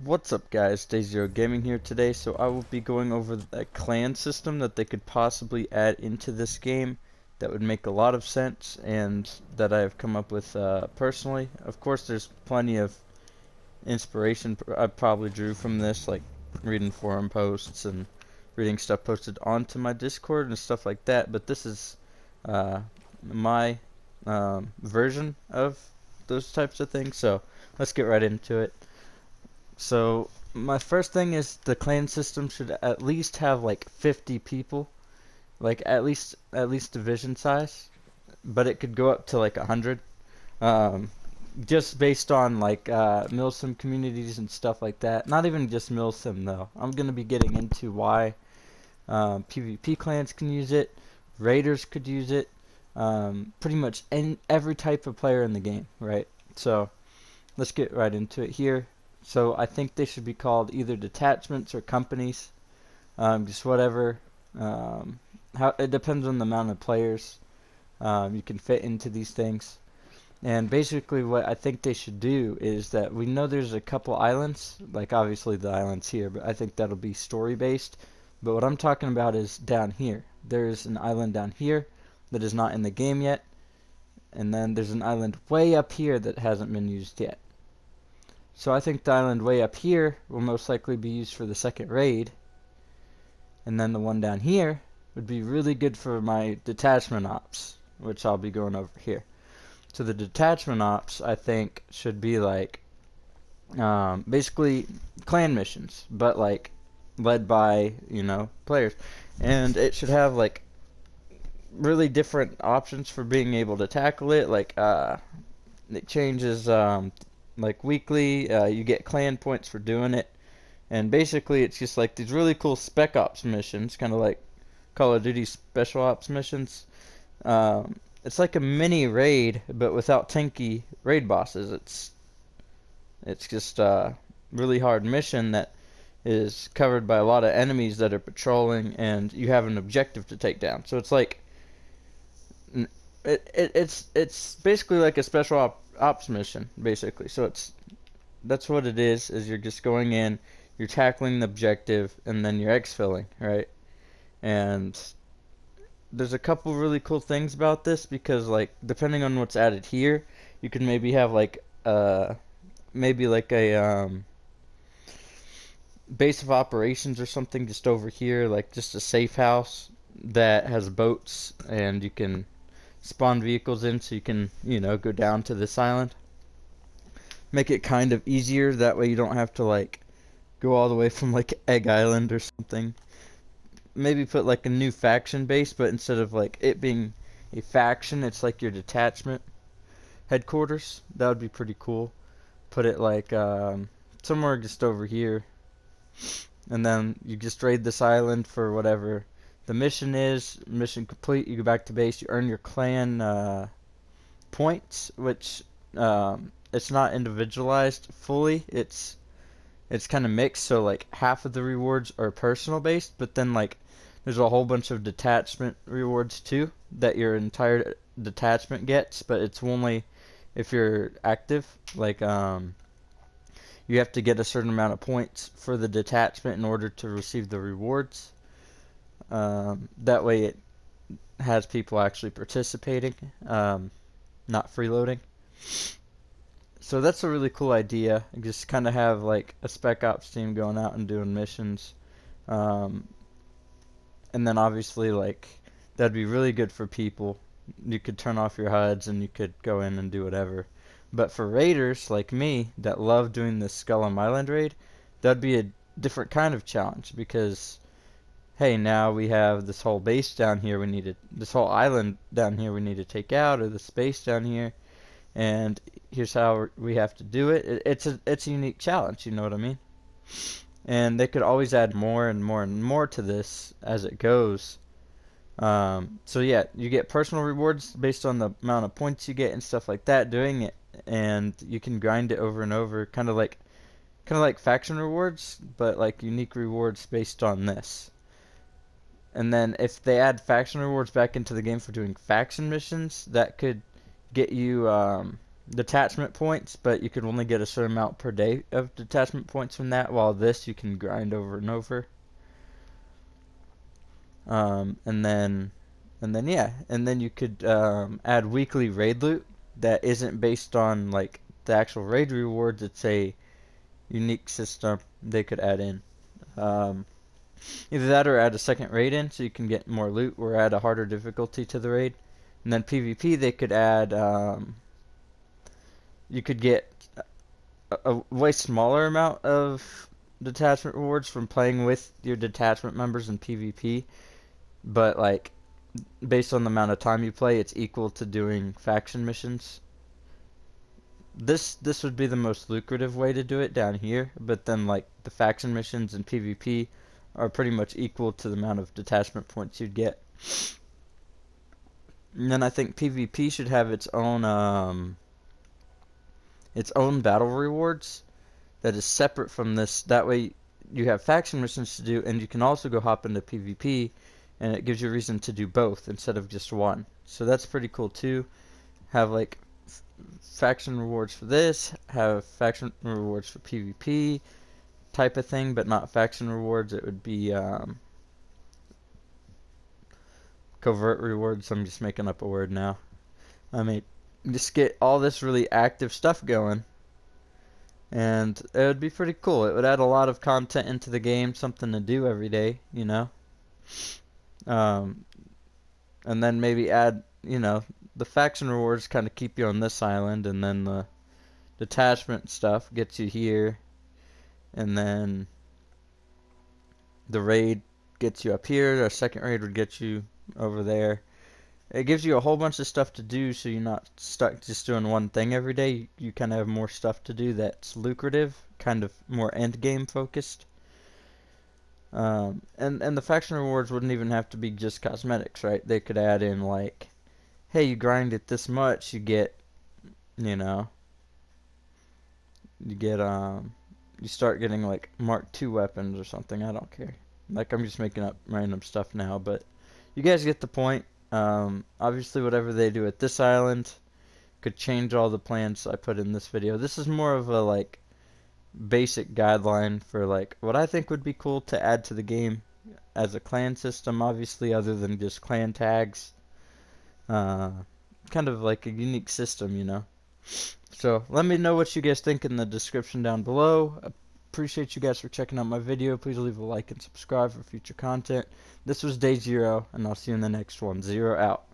What's up guys, Day0 Gaming here today. So I will be going over a clan system that they could possibly add into this game that would make a lot of sense and that I have come up with personally. Of course there's plenty of inspiration I probably drew from this, like reading forum posts and reading stuff posted onto my Discord and stuff like that, but this is my version of those types of things, so let's get right into it. So my first thing is the clan system should at least have like 50 people, like at least division size, but it could go up to like 100, um, just based on like milsim communities and stuff like that. Not even just milsim though. I'm gonna be getting into why PvP clans can use it, raiders could use it, pretty much every type of player in the game, right? So let's get right into it here. So I think they should be called either detachments or companies, just whatever. How it depends on the amount of players you can fit into these things. And basically, what I think they should do is that we know there's a couple islands, like obviously the islands here, but I think that'll be story based. But what I'm talking about is down here. There's an island down here that is not in the game yet, and then there's an island way up here that hasn't been used yet. So I think the island way up here will most likely be used for the second raid, and then the one down here would be really good for my detachment ops, which I'll be going over here. So the detachment ops, I think, should be like basically clan missions, but like led by, players. And it should have like really different options for being able to tackle it. Like it changes like weekly. You get clan points for doing it. And basically, it's just like these really cool spec ops missions, kind of like Call of Duty special ops missions. It's like a mini raid, but without tanky raid bosses. It's just a really hard mission that is covered by a lot of enemies that are patrolling, and you have an objective to take down. So it's like it's basically like a special ops mission, basically. So that's what it is you're just going in, you're tackling the objective, and then you're exfilling, right? And there's a couple really cool things about this because, like, depending on what's added here, you can maybe have like maybe like a base of operations or something just over here, like just a safe house that has boats and you can spawn vehicles in, so you can go down to this island. Make it kind of easier, that way you don't have to like go all the way from like Egg Island or something. Maybe put like a new faction base, but instead of like it being a faction, it's like your detachment headquarters. That would be pretty cool. Put it like somewhere just over here, and then you just raid this island for whatever the mission is. Mission complete, you go back to base, you earn your clan points, which it's not individualized fully. It's kind of mixed, so like half of the rewards are personal based, but then like there's a whole bunch of detachment rewards too that your entire detachment gets, but it's only if you're active. Like you have to get a certain amount of points for the detachment in order to receive the rewards. That way it has people actually participating, not freeloading. So that's a really cool idea. Just kind of have like a spec ops team going out and doing missions. Um, and then obviously like that'd be really good for people. You could turn off your HUDs and you could go in and do whatever. But for raiders like me that love doing the Skull Island raid, that'd be a different kind of challenge because hey, now we have this whole base down here this whole island down here we need to take out, or the space down here, and here's how we have to do it. It's a unique challenge, you know what I mean? And they could always add more and more and more to this as it goes. So yeah, you get personal rewards based on the amount of points you get and stuff like that doing it, and you can grind it over and over, kind of like faction rewards, but like unique rewards based on this. And then if they add faction rewards back into the game for doing faction missions, that could get you detachment points, but you could only get a certain amount per day of detachment points from that, while this you can grind over and over. And then yeah, and then you could add weekly raid loot that isn't based on like the actual raid rewards. It's a unique system they could add in. Um, Either that or add a second raid in so you can get more loot, or add a harder difficulty to the raid. And then PvP they could add, you could get a way smaller amount of detachment rewards from playing with your detachment members in PvP, but like based on the amount of time you play, it's equal to doing faction missions. This would be the most lucrative way to do it down here, but then like the faction missions and PvP are pretty much equal to the amount of detachment points you'd get. And then I think PvP should have its own battle rewards that is separate from this. That way you have faction missions to do, and you can also go hop into PvP, and it gives you a reason to do both instead of just one. So that's pretty cool too. Have like faction rewards for this, have faction rewards for PvP type of thing, but not faction rewards. It would be covert rewards. I'm just making up a word now. I mean, just get all this really active stuff going, and it would be pretty cool. It would add a lot of content into the game, something to do every day, you know. Um, and then maybe add, the faction rewards kind of keep you on this island, and then the detachment stuff gets you here, and then the raid gets you up here. Our second raid would get you over there. It gives you a whole bunch of stuff to do, so you're not stuck just doing one thing every day. You kind of have more stuff to do that's lucrative, kind of more end game focused. And the faction rewards wouldn't even have to be just cosmetics, right? They could add in like, hey, you grind it this much, you get, you know, you get you start getting like Mark II weapons or something. I don't care. Like, I'm just making up random stuff now, but you guys get the point. Obviously, whatever they do at this island could change all the plans I put in this video. This is more of a like basic guideline for like what I think would be cool to add to the game as a clan system, obviously, other than just clan tags. Kind of like a unique system, you know. So let me know what you guys think in the description down below. Appreciate you guys for checking out my video. Please leave a like and subscribe for future content. This was Day 0, and I'll see you in the next one. 0 out.